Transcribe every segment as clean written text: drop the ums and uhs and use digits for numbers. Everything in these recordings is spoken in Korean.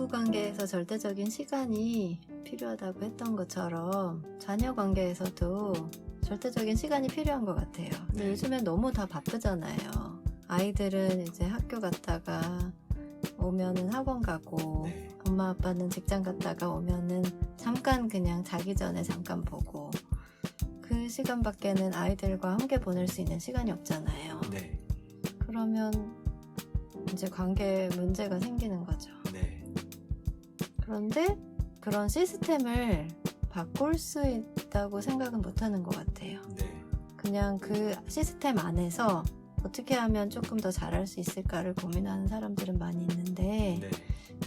부부 관계에서 절대적인 시간이 필요하다고 했던 것처럼 자녀 관계에서도 절대적인 시간이 필요한 것 같아요. 근데 요즘엔 너무 다 바쁘잖아요. 아이들은 이제 학교 갔다가 오면은 학원 가고, 엄마 아빠는 직장 갔다가 오면은 잠깐 그냥 자기 전에 잠깐 보고, 그 시간밖에는 아이들과 함께 보낼 수 있는 시간이 없잖아요. 네. 그러면 이제 관계에 문제가 생기는 거죠. 네. 그런데 그런 시스템을 바꿀 수 있다고 생각은 못하는 것 같아요. 네. 그냥 그 시스템 안에서 어떻게 하면 조금 더 잘할 수 있을까를 고민하는 사람들은 많이 있는데, 네.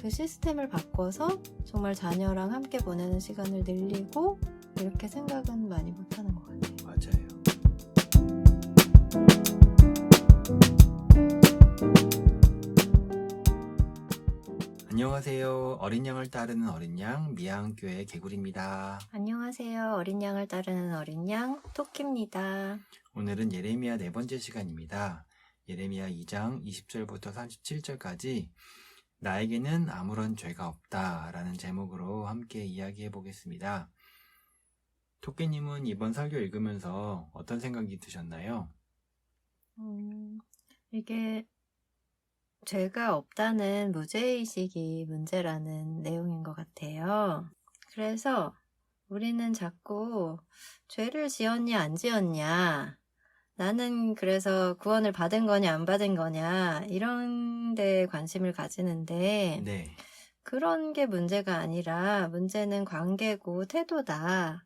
그 시스템을 바꿔서 정말 자녀랑 함께 보내는 시간을 늘리고 이렇게 생각은 많이 못하는 것 같아요. 맞아요. 안녕하세요. 어린 양을 따르는 어린 양 미양교회 개굴입니다. 안녕하세요. 어린 양을 따르는 어린 양 토끼입니다. 오늘은 예레미야 네 번째 시간입니다. 예레미야 2장 20절부터 37절까지 나에게는 아무런 죄가 없다 라는 제목으로 함께 이야기해 보겠습니다. 토끼님은 이번 설교 읽으면서 어떤 생각이 드셨나요? 이게 죄가 없다는 무죄의식이 문제라는 내용인 것 같아요. 그래서 우리는 자꾸 죄를 지었냐 안 지었냐, 나는 그래서 구원을 받은 거냐 안 받은 거냐, 이런 데에 관심을 가지는데, 네. 그런 게 문제가 아니라 문제는 관계고 태도다.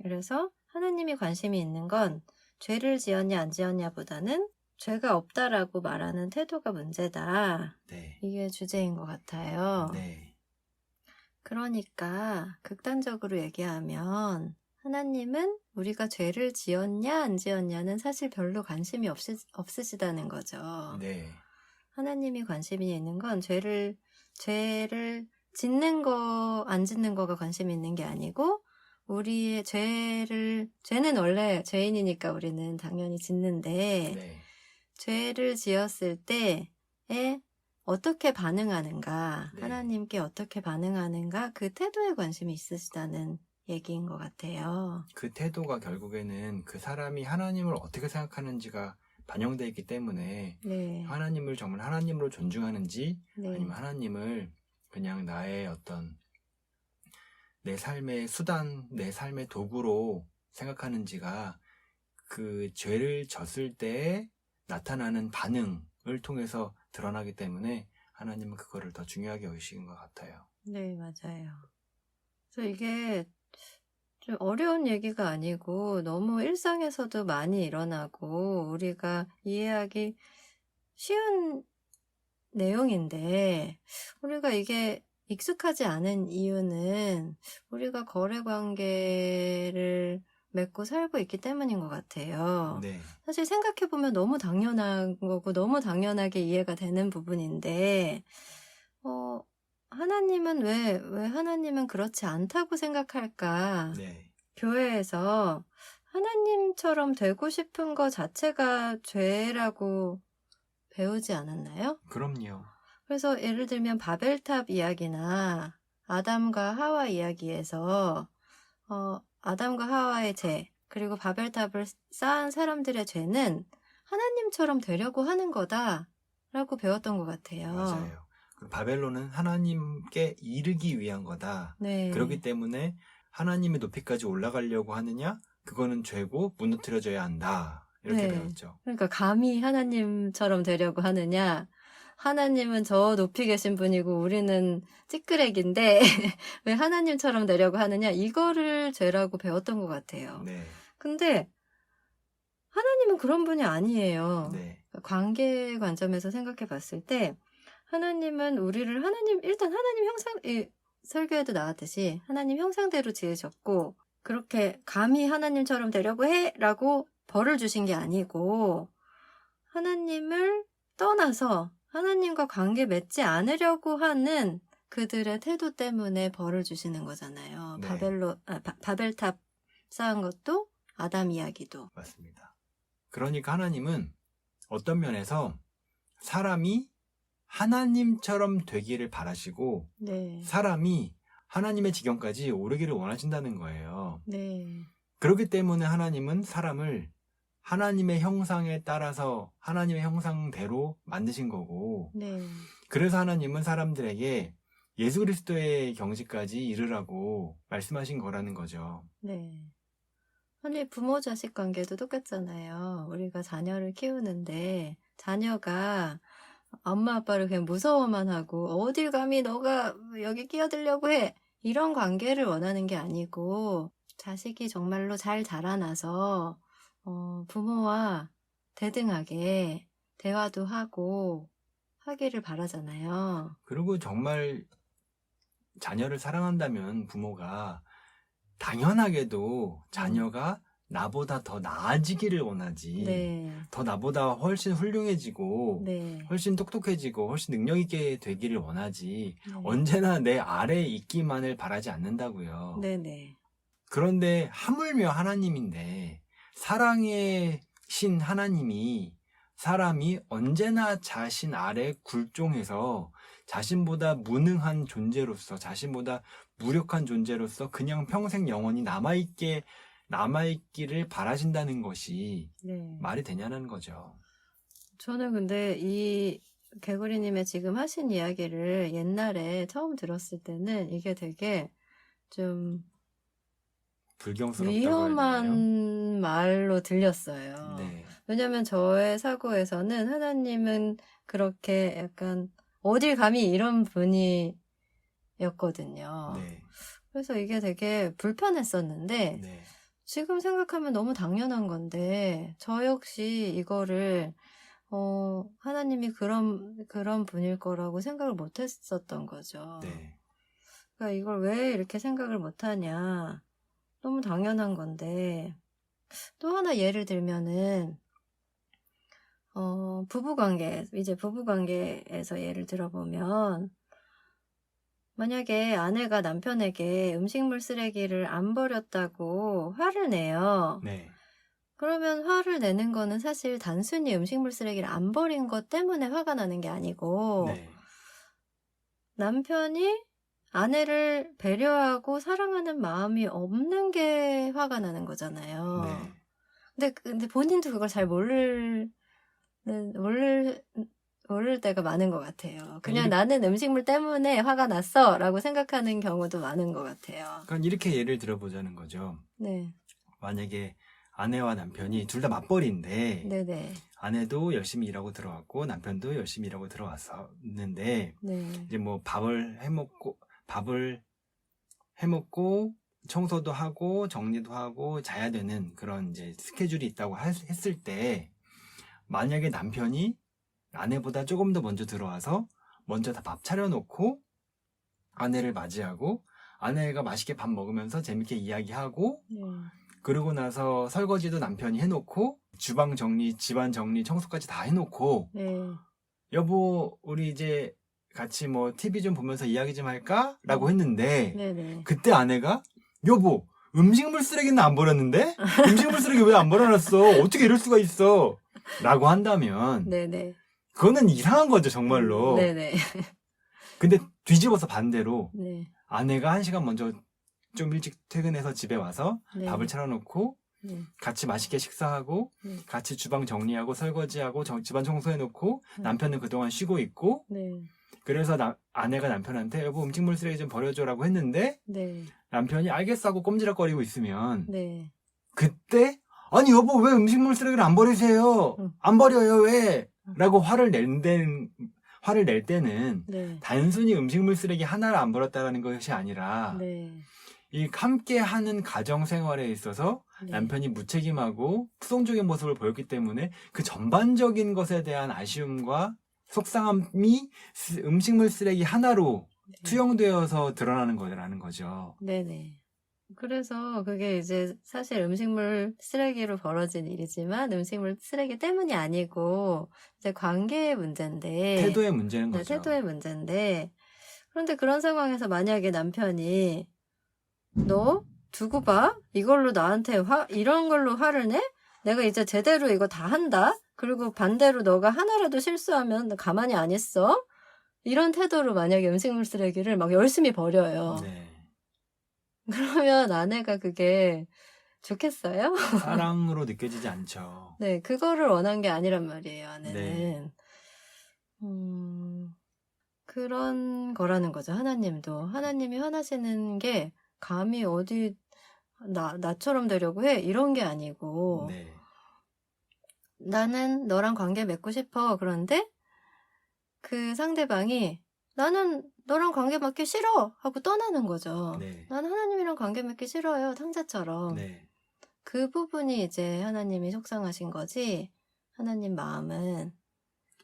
그래서 하나님이 관심이 있는 건 죄를 지었냐 안 지었냐보다는 죄가 없다라고 말하는 태도가 문제다. 네. 이게 주제인 것 같아요. 네. 그러니까 극단적으로 얘기하면 하나님은 우리가 죄를 지었냐 안 지었냐는 사실 별로 관심이 없으시다는 거죠. 네. 하나님이 관심이 있는 건 죄를 짓는 거, 안 짓는 거가 관심이 있는 게 아니고, 우리의 죄는 원래 죄인이니까 우리는 당연히 짓는데, 네. 죄를 지었을 때에 어떻게 반응하는가, 네. 하나님께 어떻게 반응하는가, 그 태도에 관심이 있으시다는 얘기인 것 같아요. 그 태도가 결국에는 그 사람이 하나님을 어떻게 생각하는지가 반영되어 있기 때문에 네. 하나님을 정말 하나님으로 존중하는지 네. 아니면 하나님을 그냥 나의 어떤 내 삶의 수단, 내 삶의 도구로 생각하는지가 그 죄를 졌을 때 나타나는 반응을 통해서 드러나기 때문에 하나님은 그거를 더 중요하게 여기시는 것 같아요. 네, 맞아요. 그래서 이게 좀 어려운 얘기가 아니고 너무 일상에서도 많이 일어나고 우리가 이해하기 쉬운 내용인데, 우리가 이게 익숙하지 않은 이유는 우리가 거래 관계를 맺고 살고 있기 때문인 것 같아요. 네. 사실 생각해보면 너무 당연한 거고 너무 당연하게 이해가 되는 부분인데, 하나님은 왜 하나님은 그렇지 않다고 생각할까? 네. 교회에서 하나님처럼 되고 싶은 거 자체가 죄라고 배우지 않았나요? 그럼요. 그래서 예를 들면 바벨탑 이야기나 아담과 하와 이야기에서 아담과 하와의 죄, 그리고 바벨탑을 쌓은 사람들의 죄는 하나님처럼 되려고 하는 거다라고 배웠던 것 같아요. 맞아요. 바벨론은 하나님께 이르기 위한 거다. 네. 그렇기 때문에 하나님의 높이까지 올라가려고 하느냐? 그거는 죄고 무너뜨려져야 한다. 이렇게 네. 배웠죠. 그러니까 감히 하나님처럼 되려고 하느냐? 하나님은 저 높이 계신 분이고 우리는 찌끄레기인데 왜 하나님처럼 되려고 하느냐? 이거를 죄라고 배웠던 것 같아요. 네. 근데 하나님은 그런 분이 아니에요. 네. 관계 관점에서 생각해 봤을 때 하나님은 우리를 일단 하나님 형상, 설교에도 나왔듯이 하나님 형상대로 지으셨고, 그렇게 감히 하나님처럼 되려고 해 라고 벌을 주신 게 아니고, 하나님을 떠나서 하나님과 관계 맺지 않으려고 하는 그들의 태도 때문에 벌을 주시는 거잖아요. 네. 바벨탑 쌓은 것도 아담 이야기도. 맞습니다. 그러니까 하나님은 어떤 면에서 사람이 하나님처럼 되기를 바라시고 네. 사람이 하나님의 지경까지 오르기를 원하신다는 거예요. 네. 그렇기 때문에 하나님은 사람을 하나님의 형상에 따라서 하나님의 형상대로 만드신 거고, 네. 그래서 하나님은 사람들에게 예수 그리스도의 경지까지 이르라고 말씀하신 거라는 거죠. 네. 아니, 부모 자식 관계도 똑같잖아요. 우리가 자녀를 키우는데 자녀가 엄마 아빠를 그냥 무서워만 하고 어딜 감히 너가 여기 끼어들려고 해. 이런 관계를 원하는 게 아니고 자식이 정말로 잘 자라나서 부모와 대등하게 대화도 하고 하기를 바라잖아요. 그리고 정말 자녀를 사랑한다면 부모가 당연하게도 자녀가 나보다 더 나아지기를 원하지. 네. 더 나보다 훨씬 훌륭해지고 네. 훨씬 똑똑해지고 훨씬 능력 있게 되기를 원하지. 네. 언제나 내 아래에 있기만을 바라지 않는다고요. 네네. 그런데 하물며 하나님인데 사랑의 신 하나님이 사람이 언제나 자신 아래 굴종해서 자신보다 무능한 존재로서 자신보다 무력한 존재로서 그냥 평생 영원히 남아있기를 바라신다는 것이 네. 말이 되냐는 거죠. 저는 근데 이 개구리님의 지금 하신 이야기를 옛날에 처음 들었을 때는 이게 되게 좀 불경스럽다고 해야 되나요? 위험한 말로 들렸어요. 네. 왜냐면 저의 사고에서는 하나님은 그렇게 약간 어딜 감히 이런 분이었거든요. 네. 그래서 이게 되게 불편했었는데 네. 지금 생각하면 너무 당연한 건데 저 역시 이거를 하나님이 그런 분일 거라고 생각을 못 했었던 거죠. 네. 그러니까 이걸 왜 이렇게 생각을 못 하냐. 너무 당연한 건데 또 하나 예를 들면은 부부관계에서 예를 들어보면 만약에 아내가 남편에게 음식물 쓰레기를 안 버렸다고 화를 내요. 네. 그러면 화를 내는 거는 사실 단순히 음식물 쓰레기를 안 버린 것 때문에 화가 나는 게 아니고 네. 남편이 아내를 배려하고 사랑하는 마음이 없는 게 화가 나는 거잖아요. 네. 근데 본인도 그걸 잘 모를 때가 많은 것 같아요. 그냥 나는 음식물 때문에 화가 났어 라고 생각하는 경우도 많은 것 같아요. 그러니까 이렇게 예를 들어보자는 거죠. 네. 만약에 아내와 남편이 둘 다 맞벌이인데 네네. 아내도 열심히 일하고 들어왔고 남편도 열심히 일하고 들어왔었는데 네. 이제 뭐 밥을 해먹고 청소도 하고 정리도 하고 자야 되는 그런 이제 스케줄이 있다고 했을 때 만약에 남편이 아내보다 조금 더 먼저 들어와서 먼저 다 밥 차려놓고 아내를 맞이하고 아내가 맛있게 밥 먹으면서 재밌게 이야기하고 네. 그러고 나서 설거지도 남편이 해놓고 주방 정리, 집안 정리, 청소까지 다 해놓고 네. 여보 우리 이제 같이 뭐 TV 좀 보면서 이야기 좀 할까? 라고 했는데 네네. 그때 아내가 여보 음식물 쓰레기는 안 버렸는데? 음식물 쓰레기 왜 안 버려놨어? 어떻게 이럴 수가 있어? 라고 한다면 네네. 그거는 이상한 거죠 정말로. 네네. 근데 뒤집어서 반대로 네. 아내가 1시간 먼저 좀 일찍 퇴근해서 집에 와서 네. 밥을 차려놓고 네. 같이 맛있게 식사하고 네. 같이 주방 정리하고 설거지하고 집안 청소해놓고 네. 남편은 그동안 쉬고 있고 네. 그래서 아내가 남편한테 여보 음식물 쓰레기 좀 버려줘라고 했는데 네. 남편이 알겠어 하고 꼼지락거리고 있으면 네. 그때 아니 여보 왜 음식물 쓰레기를 안 버리세요? 안 버려요 왜? 라고 화를 낼 때는 네. 단순히 음식물 쓰레기 하나를 안 버렸다는 것이 아니라 네. 이 함께하는 가정 생활에 있어서 네. 남편이 무책임하고 부정적인 모습을 보였기 때문에 그 전반적인 것에 대한 아쉬움과 속상함이 음식물 쓰레기 하나로 투영되어서 드러나는 거라는 거죠. 네네. 그래서 그게 이제 사실 음식물 쓰레기로 벌어진 일이지만 음식물 쓰레기 때문이 아니고 이제 관계의 문제인데 태도의 문제는 네, 거죠. 태도의 문제인데 그런데 그런 상황에서 만약에 남편이 너 두고 봐? 이걸로 나한테 이런 걸로 화를 내? 내가 이제 제대로 이거 다 한다? 그리고 반대로 너가 하나라도 실수하면 나 가만히 안 있어? 이런 태도로 만약에 음식물 쓰레기를 막 열심히 버려요. 네. 그러면 아내가 그게 좋겠어요? 사랑으로 느껴지지 않죠. 네, 그거를 원한 게 아니란 말이에요, 아내는. 네. 그런 거라는 거죠, 하나님도. 하나님이 화나시는 게 감히 어디 나처럼 되려고 해? 이런 게 아니고, 네. 나는 너랑 관계 맺고 싶어. 그런데 그 상대방이 나는 너랑 관계 맺기 싫어! 하고 떠나는 거죠. 네. 나는 하나님이랑 관계 맺기 싫어요, 탕자처럼. 네. 그 부분이 이제 하나님이 속상하신 거지, 하나님 마음은.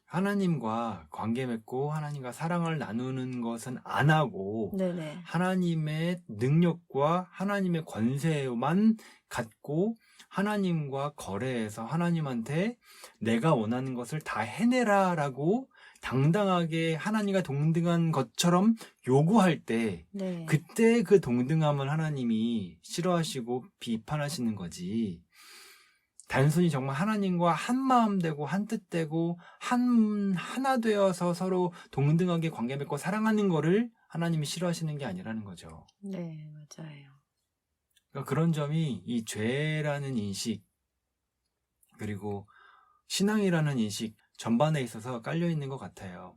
하나님과 관계 맺고 하나님과 사랑을 나누는 것은 안 하고 네네. 하나님의 능력과 하나님의 권세만 갖고 하나님과 거래해서 하나님한테 내가 원하는 것을 다 해내라라고 당당하게 하나님과 동등한 것처럼 요구할 때 네. 그때 그 동등함을 하나님이 싫어하시고 비판하시는 거지. 단순히 정말 하나님과 한 마음 되고 한 뜻 되고 하나 되어서 서로 동등하게 관계 맺고 사랑하는 거를 하나님이 싫어하시는 게 아니라는 거죠. 네, 맞아요. 그러니까 그런 점이 이 죄라는 인식 그리고 신앙이라는 인식 전반에 있어서 깔려 있는 것 같아요.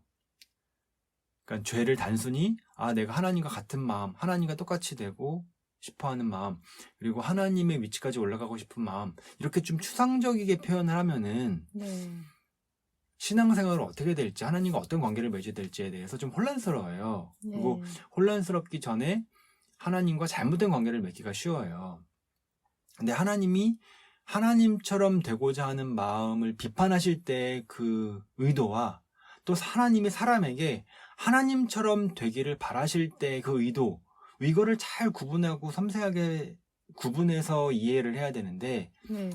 그러니까 죄를 단순히 내가 하나님과 같은 마음, 하나님과 똑같이 되고 싶어하는 마음, 그리고 하나님의 위치까지 올라가고 싶은 마음 이렇게 좀 추상적이게 표현을 하면은 네. 신앙생활은 어떻게 될지 하나님과 어떤 관계를 맺어야 될지에 대해서 좀 혼란스러워요. 네. 그리고 혼란스럽기 전에 하나님과 잘못된 관계를 맺기가 쉬워요. 근데 하나님이 하나님처럼 되고자 하는 마음을 비판하실 때 그 의도와 또 하나님이 사람에게 하나님처럼 되기를 바라실 때 그 의도, 이거를 잘 구분하고 섬세하게 구분해서 이해를 해야 되는데 네,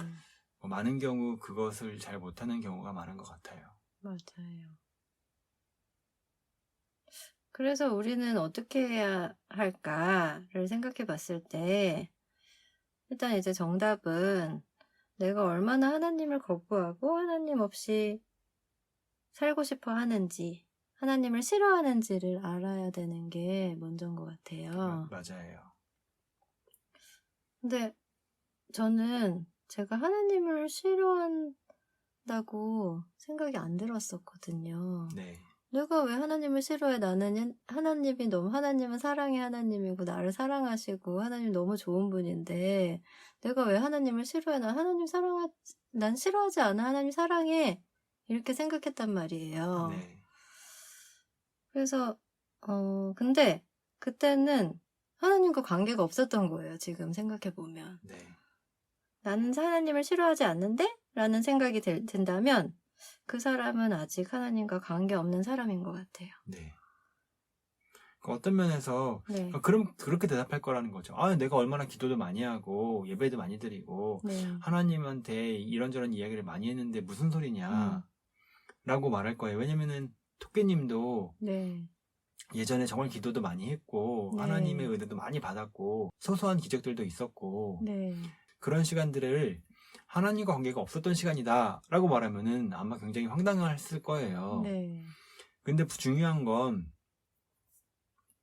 많은 경우 그것을 잘 못하는 경우가 많은 것 같아요. 맞아요. 그래서 우리는 어떻게 해야 할까를 생각해 봤을 때, 일단 이제 정답은 내가 얼마나 하나님을 거부하고 하나님 없이 살고 싶어 하는지, 하나님을 싫어하는지를 알아야 되는 게 먼저인 것 같아요. 맞아요. 근데 저는 제가 하나님을 싫어한다고 생각이 안 들었었거든요. 네. 내가 왜 하나님을 싫어해? 나는 하나님이 하나님은 사랑의 하나님이고 나를 사랑하시고 하나님 너무 좋은 분인데 내가 왜 하나님을 싫어해? 난 싫어하지 않아. 하나님 사랑해. 이렇게 생각했단 말이에요. 네. 그래서 근데 그때는 하나님과 관계가 없었던 거예요. 지금 생각해 보면. 네. 나는 하나님을 싫어하지 않는데? 라는 생각이 든다면 그 사람은 아직 하나님과 관계없는 사람인 것 같아요. 네. 어떤 면에서 네. 그럼 그렇게 대답할 거라는 거죠. 내가 얼마나 기도도 많이 하고 예배도 많이 드리고 네. 하나님한테 이런저런 이야기를 많이 했는데 무슨 소리냐 라고 말할 거예요. 왜냐면은 토끼님도 네. 예전에 정말 기도도 많이 했고 네. 하나님의 은혜도 많이 받았고 소소한 기적들도 있었고 네. 그런 시간들을 하나님과 관계가 없었던 시간이다 라고 말하면은 아마 굉장히 황당했을 거예요. 네. 근데 중요한 건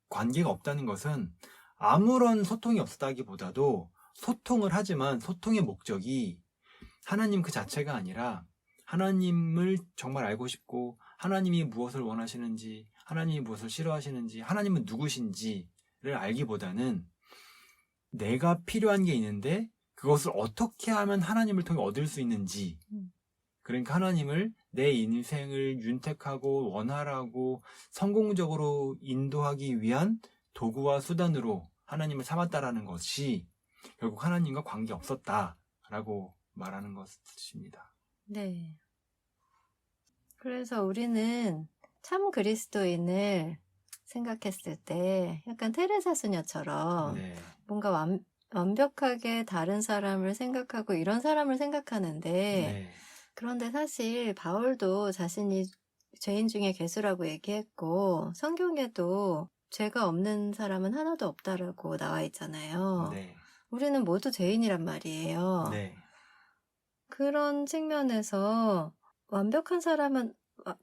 관계가 없다는 것은 아무런 소통이 없었다기보다도 소통을 하지만 소통의 목적이 하나님 그 자체가 아니라 하나님을 정말 알고 싶고 하나님이 무엇을 원하시는지 하나님이 무엇을 싫어하시는지 하나님은 누구신지를 알기보다는 내가 필요한 게 있는데 그것을 어떻게 하면 하나님을 통해 얻을 수 있는지 그러니까 하나님을 내 인생을 윤택하고 원활하고 성공적으로 인도하기 위한 도구와 수단으로 하나님을 삼았다라는 것이 결국 하나님과 관계 없었다라고 말하는 것입니다. 네. 그래서 우리는 참 그리스도인을 생각했을 때 약간 테레사 수녀처럼 네. 뭔가 완벽하게 다른 사람을 생각하고 이런 사람을 생각하는데 네. 그런데 사실 바울도 자신이 죄인 중에 괴수라고 얘기했고 성경에도 죄가 없는 사람은 하나도 없다라고 나와 있잖아요. 네. 우리는 모두 죄인이란 말이에요. 네. 그런 측면에서 완벽한 사람은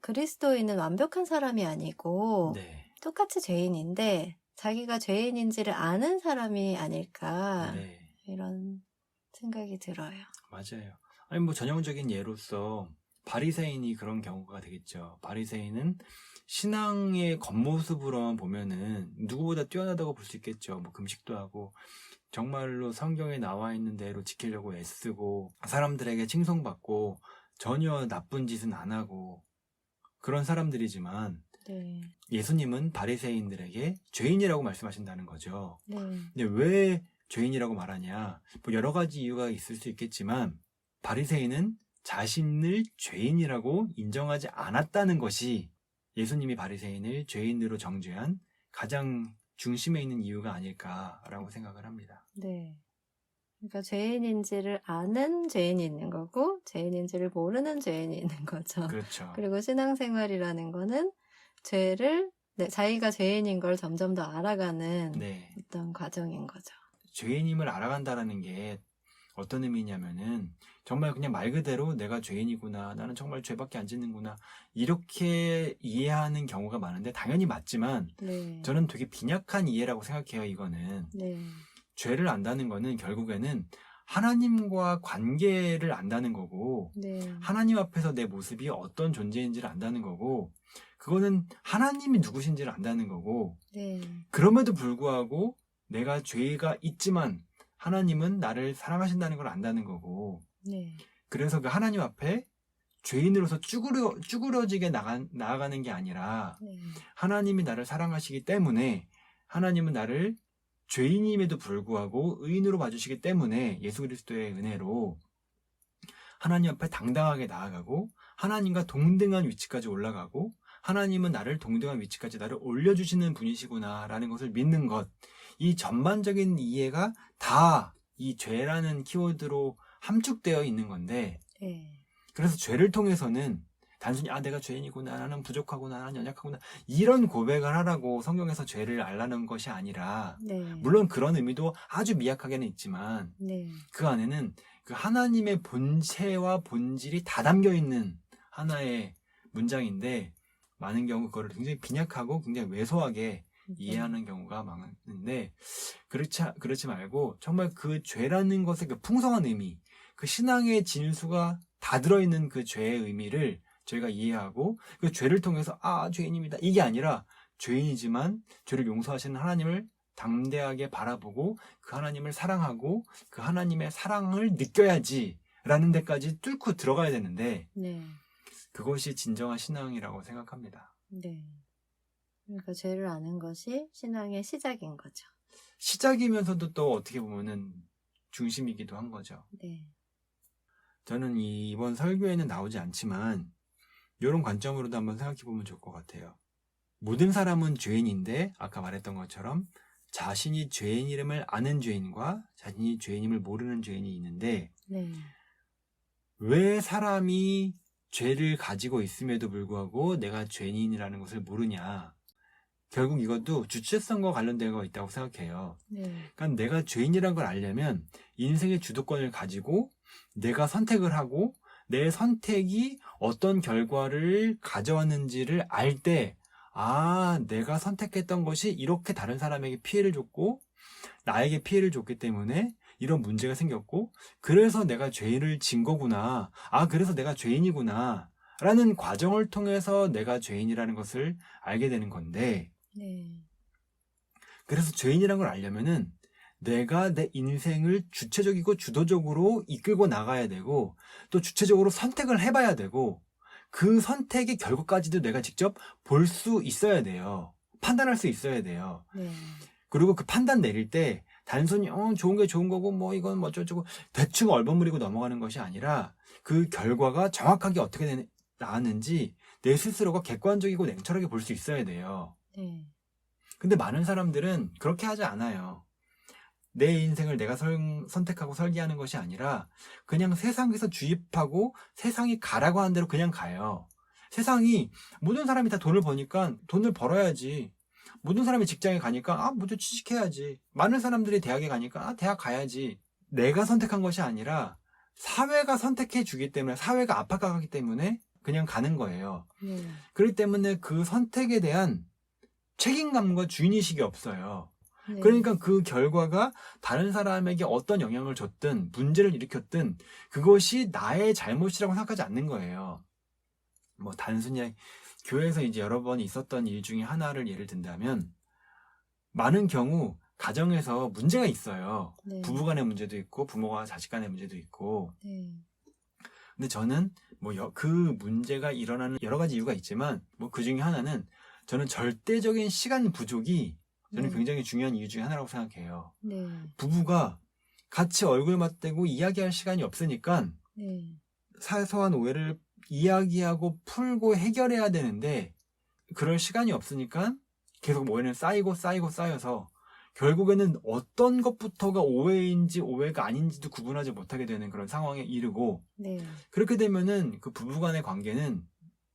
그리스도인은 완벽한 사람이 아니고 네. 똑같이 죄인인데 자기가 죄인인지를 아는 사람이 아닐까 네. 이런 생각이 들어요. 맞아요. 아니 뭐 전형적인 예로서 바리새인이 그런 경우가 되겠죠. 바리새인은 신앙의 겉모습으로만 보면은 누구보다 뛰어나다고 볼 수 있겠죠. 뭐 금식도 하고 정말로 성경에 나와 있는 대로 지키려고 애쓰고 사람들에게 칭송받고 전혀 나쁜 짓은 안 하고 그런 사람들이지만 네. 예수님은 바리새인들에게 죄인이라고 말씀하신다는 거죠. 네. 근데 왜 죄인이라고 말하냐? 뭐 여러 가지 이유가 있을 수 있겠지만 바리새인은 자신을 죄인이라고 인정하지 않았다는 것이 예수님이 바리새인을 죄인으로 정죄한 가장 중심에 있는 이유가 아닐까라고 생각을 합니다. 네. 그러니까 죄인인지를 아는 죄인이 있는 거고 죄인인지를 모르는 죄인이 있는 거죠. 그렇죠. 그리고 신앙생활이라는 거는 죄를 자기가 죄인인 걸 점점 더 알아가는 네. 어떤 과정인 거죠. 죄인임을 알아간다라는 게 어떤 의미냐면은 정말 그냥 말 그대로 내가 죄인이구나, 나는 정말 죄밖에 안 짓는구나 이렇게 이해하는 경우가 많은데 당연히 맞지만 네. 저는 되게 빈약한 이해라고 생각해요. 이거는 네. 죄를 안다는 거는 결국에는 하나님과 관계를 안다는 거고 네. 하나님 앞에서 내 모습이 어떤 존재인지를 안다는 거고 그거는 하나님이 누구신지를 안다는 거고 네. 그럼에도 불구하고 내가 죄가 있지만 하나님은 나를 사랑하신다는 걸 안다는 거고 네. 그래서 그 하나님 앞에 죄인으로서 쭈그러지게 나아가는 게 아니라 네. 하나님이 나를 사랑하시기 때문에 하나님은 나를 죄인임에도 불구하고 의인으로 봐주시기 때문에 예수 그리스도의 은혜로 하나님 앞에 당당하게 나아가고 하나님과 동등한 위치까지 올라가고 하나님은 나를 동등한 위치까지 나를 올려주시는 분이시구나라는 것을 믿는 것. 이 전반적인 이해가 다 이 죄라는 키워드로 함축되어 있는 건데 네. 그래서 죄를 통해서는 단순히 내가 죄인이구나, 나는 부족하구나, 나는 연약하구나 이런 고백을 하라고 성경에서 죄를 알라는 것이 아니라 네. 물론 그런 의미도 아주 미약하게는 있지만 네. 그 안에는 그 하나님의 본체와 본질이 다 담겨 있는 하나의 문장인데 많은 경우 그거를 굉장히 빈약하고 굉장히 왜소하게 이해하는 경우가 많은데 그렇지 말고 정말 그 죄라는 것의 그 풍성한 의미, 그 신앙의 진수가 다 들어있는 그 죄의 의미를 저희가 이해하고 그 죄를 통해서 죄인입니다 이게 아니라 죄인이지만 죄를 용서하시는 하나님을 담대하게 바라보고 그 하나님을 사랑하고 그 하나님의 사랑을 느껴야지 라는 데까지 뚫고 들어가야 되는데 네. 그것이 진정한 신앙이라고 생각합니다. 네. 그러니까 죄를 아는 것이 신앙의 시작인 거죠. 시작이면서도 또 어떻게 보면은 중심이기도 한 거죠. 네. 저는 이번 설교에는 나오지 않지만 이런 관점으로도 한번 생각해 보면 좋을 것 같아요. 모든 사람은 죄인인데 아까 말했던 것처럼 자신이 죄인임을 아는 죄인과 자신이 죄인임을 모르는 죄인이 있는데 네. 왜 사람이 죄를 가지고 있음에도 불구하고 내가 죄인이라는 것을 모르냐. 결국 이것도 주체성과 관련된 거 있다고 생각해요. 네. 그러니까 내가 죄인이라는 걸 알려면 인생의 주도권을 가지고 내가 선택을 하고 내 선택이 어떤 결과를 가져왔는지를 알 때 내가 선택했던 것이 이렇게 다른 사람에게 피해를 줬고 나에게 피해를 줬기 때문에 이런 문제가 생겼고 그래서 내가 죄를 진 거구나. 그래서 내가 죄인이구나. 라는 과정을 통해서 내가 죄인이라는 것을 알게 되는 건데 네. 그래서 죄인이라는 걸 알려면은 내가 내 인생을 주체적이고 주도적으로 이끌고 나가야 되고 또 주체적으로 선택을 해봐야 되고 그 선택의 결과까지도 내가 직접 볼 수 있어야 돼요. 판단할 수 있어야 돼요. 네. 그리고 그 판단 내릴 때 단순히 좋은 게 좋은 거고 뭐 이건 뭐 어쩌고 대충 얼버무리고 넘어가는 것이 아니라 그 결과가 정확하게 어떻게 나왔는지 내 스스로가 객관적이고 냉철하게 볼 수 있어야 돼요. 네. 근데 많은 사람들은 그렇게 하지 않아요. 내 인생을 내가 선택하고 설계하는 것이 아니라 그냥 세상에서 주입하고 세상이 가라고 하는 대로 그냥 가요. 세상이 모든 사람이 다 돈을 버니까 돈을 벌어야지. 모든 사람이 직장에 가니까 모두 취직해야지. 많은 사람들이 대학에 가니까 대학 가야지. 내가 선택한 것이 아니라 사회가 선택해 주기 때문에 사회가 압박하기 때문에 그냥 가는 거예요. 네. 그렇기 때문에 그 선택에 대한 책임감과 주인의식이 없어요. 네. 그러니까 그 결과가 다른 사람에게 어떤 영향을 줬든 문제를 일으켰든 그것이 나의 잘못이라고 생각하지 않는 거예요. 뭐 단순히 교회에서 이제 여러 번 있었던 일 중에 하나를 예를 든다면 많은 경우 가정에서 문제가 있어요. 네. 부부 간의 문제도 있고 부모와 자식 간의 문제도 있고. 네. 근데 저는 뭐 그 문제가 일어나는 여러 가지 이유가 있지만 뭐 그 중에 하나는 저는 절대적인 시간 부족이 저는 네. 굉장히 중요한 이유 중에 하나라고 생각해요. 네. 부부가 같이 얼굴 맞대고 이야기할 시간이 없으니까 네. 사소한 오해를 이야기하고 풀고 해결해야 되는데 그럴 시간이 없으니까 계속 오해는 쌓여서 결국에는 어떤 것부터가 오해인지 오해가 아닌지도 구분하지 못하게 되는 그런 상황에 이르고 네. 그렇게 되면은 그 부부 간의 관계는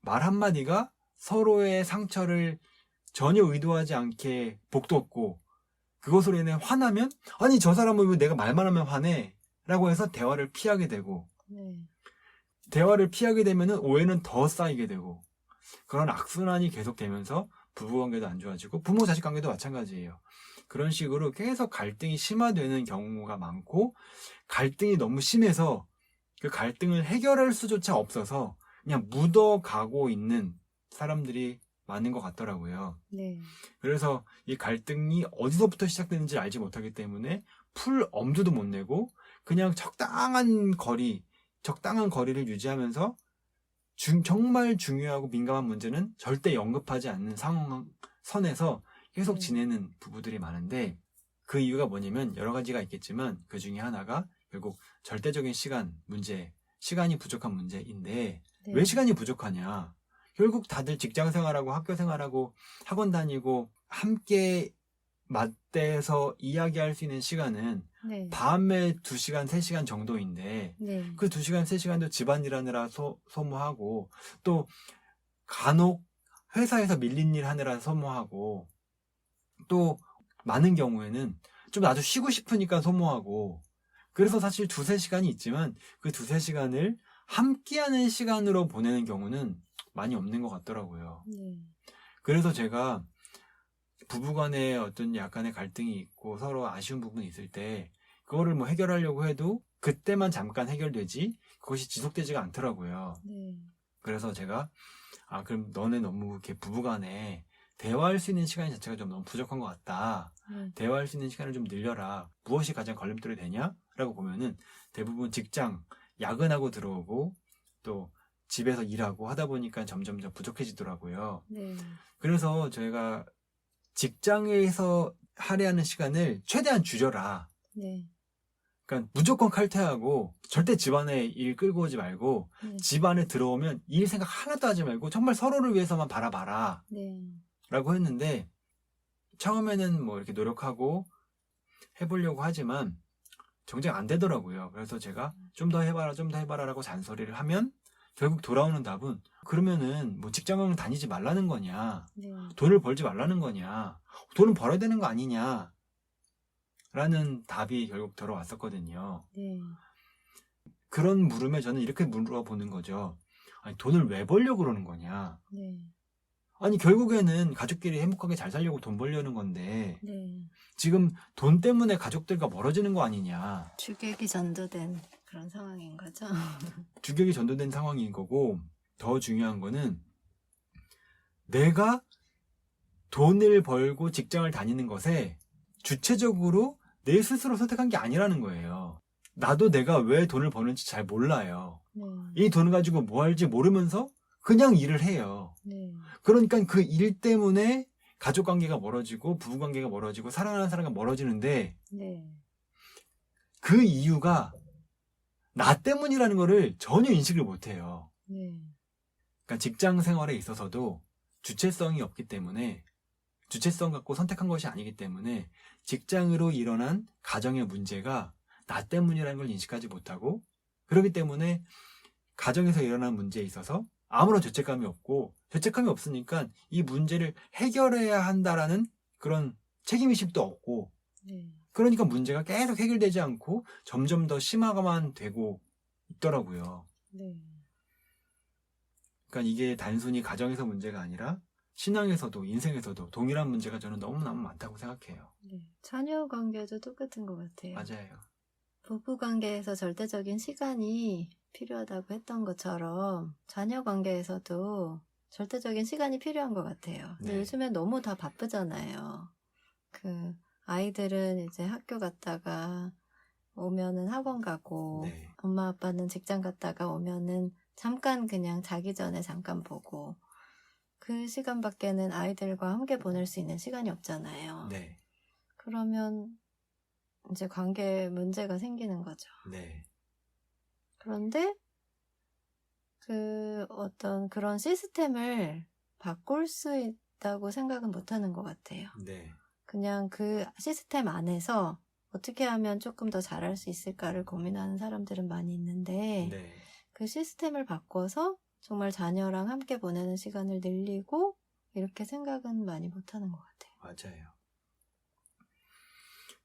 말 한마디가 서로의 상처를 전혀 의도하지 않게 복돋고 그것으로 인해 화나면 아니 저 사람은 왜 내가 말만 하면 화내? 라고 해서 대화를 피하게 되고 네. 대화를 피하게 되면은 오해는 더 쌓이게 되고 그런 악순환이 계속되면서 부부관계도 안 좋아지고 부모 자식 관계도 마찬가지예요. 그런 식으로 계속 갈등이 심화되는 경우가 많고 갈등이 너무 심해서 그 갈등을 해결할 수조차 없어서 그냥 묻어가고 있는 사람들이 많은 것 같더라고요. 네. 그래서 이 갈등이 어디서부터 시작되는지 알지 못하기 때문에 풀 엄두도 못 내고 그냥 적당한 거리를 유지하면서 정말 중요하고 민감한 문제는 절대 언급하지 않는 상황 선에서 계속 네. 지내는 부부들이 많은데 그 이유가 뭐냐면 여러 가지가 있겠지만 그 중에 하나가 결국 절대적인 시간이 부족한 문제인데 네. 왜 시간이 부족하냐? 결국 다들 직장 생활하고 학교 생활하고 학원 다니고 함께 맞대서 이야기할 수 있는 시간은 네. 밤에 2시간, 3시간 정도인데 네. 그 2시간, 3시간도 집안일 하느라 소모하고 또 간혹 회사에서 밀린 일 하느라 소모하고 또 많은 경우에는 좀 나도 쉬고 싶으니까 소모하고 그래서 사실 2-3시간이 있지만 그 2-3시간을 함께하는 시간으로 보내는 경우는 많이 없는 것 같더라고요. 네. 그래서 제가 부부간에 어떤 약간의 갈등이 있고 서로 아쉬운 부분이 있을 때 그거를 뭐 해결하려고 해도 그때만 잠깐 해결되지 그것이 지속되지가 않더라고요. 네. 그래서 제가 그럼 너네 너무 이렇게 부부간에 대화할 수 있는 시간이 자체가 좀 너무 부족한 것 같다. 네. 대화할 수 있는 시간을 좀 늘려라. 무엇이 가장 걸림돌이 되냐? 라고 보면은 대부분 직장, 야근하고 들어오고 또 집에서 일하고 하다 보니까 점점 부족해지더라고요. 네. 그래서 저희가 직장에서 할애하는 시간을 최대한 줄여라. 네. 그러니까 무조건 칼퇴하고 절대 집안에 일 끌고 오지 말고 네. 집안에 들어오면 일 생각 하나도 하지 말고 정말 서로를 위해서만 바라봐라. 네. 라고 했는데 처음에는 뭐 이렇게 노력하고 해보려고 하지만 정작 안 되더라고요. 그래서 제가 좀 더 해봐라 라고 잔소리를 하면 결국 돌아오는 답은 그러면은 뭐 직장을 다니지 말라는 거냐, 네. 돈을 벌지 말라는 거냐, 돈은 벌어야 되는 거 아니냐 라는 답이 결국 들어왔었거든요. 네. 그런 물음에 저는 이렇게 물어보는 거죠. 아니, 돈을 왜 벌려고 그러는 거냐? 네. 아니, 결국에는 가족끼리 행복하게 잘 살려고 돈 벌려는 건데 네. 지금 돈 때문에 가족들과 멀어지는 거 아니냐. 주객이 전도된 그런 상황인 거죠. 주객이 전도된 상황인 거고 더 중요한 거는 내가 돈을 벌고 직장을 다니는 것에 주체적으로 내 스스로 선택한 게 아니라는 거예요. 나도 내가 왜 돈을 버는지 잘 몰라요. 네. 이 돈을 가지고 뭐 할지 모르면서 그냥 일을 해요. 네. 그러니까 그 일 때문에 가족관계가 멀어지고 부부관계가 멀어지고 사랑하는 사람과 멀어지는데 네. 그 이유가 나 때문이라는 거를 전혀 인식을 못해요. 네. 그러니까 직장 생활에 있어서도 주체성이 없기 때문에 주체성 갖고 선택한 것이 아니기 때문에 직장으로 일어난 가정의 문제가 나 때문이라는 걸 인식하지 못하고 그렇기 때문에 가정에서 일어난 문제에 있어서 아무런 죄책감이 없고 죄책감이 없으니까 이 문제를 해결해야 한다라는 그런 책임의식도 없고 네. 그러니까 문제가 계속 해결되지 않고 점점 더 심화가만 되고 있더라고요. 네. 그러니까 이게 단순히 가정에서 문제가 아니라 신앙에서도 인생에서도 동일한 문제가 저는 너무너무 많다고 생각해요. 네. 자녀 관계도 똑같은 것 같아요. 맞아요. 부부 관계에서 절대적인 시간이 필요하다고 했던 것처럼 자녀 관계에서도 절대적인 시간이 필요한 것 같아요. 근데 네. 요즘엔 너무 다 바쁘잖아요. 아이들은 이제 학교 갔다가 오면은 학원 가고, 네. 엄마 아빠는 직장 갔다가 오면은 잠깐 그냥 자기 전에 잠깐 보고, 그 시간밖에는 아이들과 함께 보낼 수 있는 시간이 없잖아요. 네. 그러면 이제 관계에 문제가 생기는 거죠. 네. 그런데 어떤 그런 시스템을 바꿀 수 있다고 생각은 못 하는 것 같아요. 네. 그냥 그 시스템 안에서 어떻게 하면 조금 더 잘할 수 있을까를 고민하는 사람들은 많이 있는데, 네. 그 시스템을 바꿔서 정말 자녀랑 함께 보내는 시간을 늘리고 이렇게 생각은 많이 못 하는 것 같아요. 맞아요.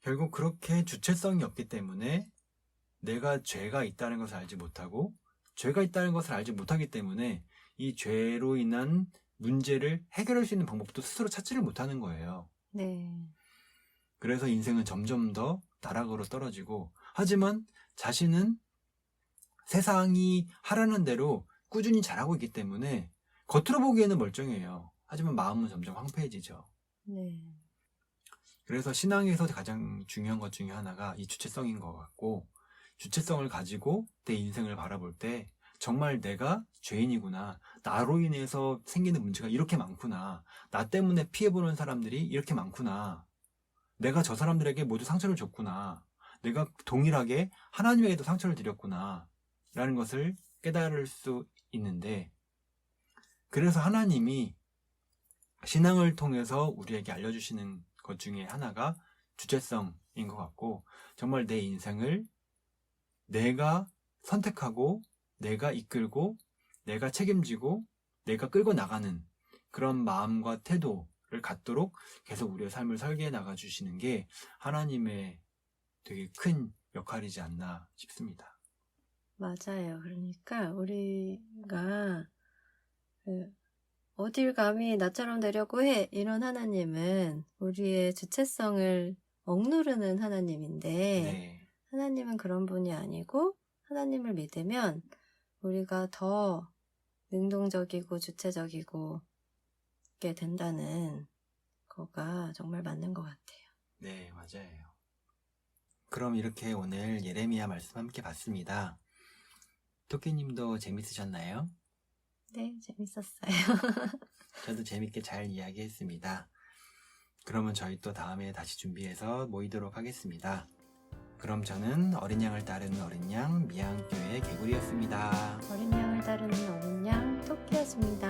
결국 그렇게 주체성이 없기 때문에 내가 죄가 있다는 것을 알지 못하고 죄가 있다는 것을 알지 못하기 때문에 이 죄로 인한 문제를 해결할 수 있는 방법도 스스로 찾지를 못하는 거예요. 네. 그래서 인생은 점점 더 나락으로 떨어지고, 하지만 자신은 세상이 하라는 대로 꾸준히 잘하고 있기 때문에 겉으로 보기에는 멀쩡해요. 하지만 마음은 점점 황폐해지죠. 네. 그래서 신앙에서 가장 중요한 것 중에 하나가 이 주체성인 것 같고, 주체성을 가지고 내 인생을 바라볼 때 정말 내가 죄인이구나, 나로 인해서 생기는 문제가 이렇게 많구나, 나 때문에 피해보는 사람들이 이렇게 많구나, 내가 저 사람들에게 모두 상처를 줬구나, 내가 동일하게 하나님에게도 상처를 드렸구나 라는 것을 깨달을 수 있는데, 그래서 하나님이 신앙을 통해서 우리에게 알려주시는 것 중에 하나가 주체성인 것 같고, 정말 내 인생을 내가 선택하고 내가 이끌고 내가 책임지고 내가 끌고 나가는 그런 마음과 태도를 갖도록 계속 우리의 삶을 설계해 나가주시는 게 하나님의 되게 큰 역할이지 않나 싶습니다. 맞아요. 그러니까 우리가 어딜 감히 나처럼 되려고 해, 이런 하나님은 우리의 주체성을 억누르는 하나님인데, 네, 하나님은 그런 분이 아니고, 하나님을 믿으면 우리가 더 능동적이고 주체적이고 게 된다는 거가 정말 맞는 것 같아요. 네, 맞아요. 그럼 이렇게 오늘 예레미야 말씀 함께 봤습니다. 토끼님도 재밌으셨나요? 네, 재밌었어요. 저도 재밌게 잘 이야기했습니다. 그러면 저희 또 다음에 다시 준비해서 모이도록 하겠습니다. 그럼 저는 어린 양을 따르는 어린 양 미양교회 개구리였습니다. 어린 양을 따르는 어린 양 토끼였습니다.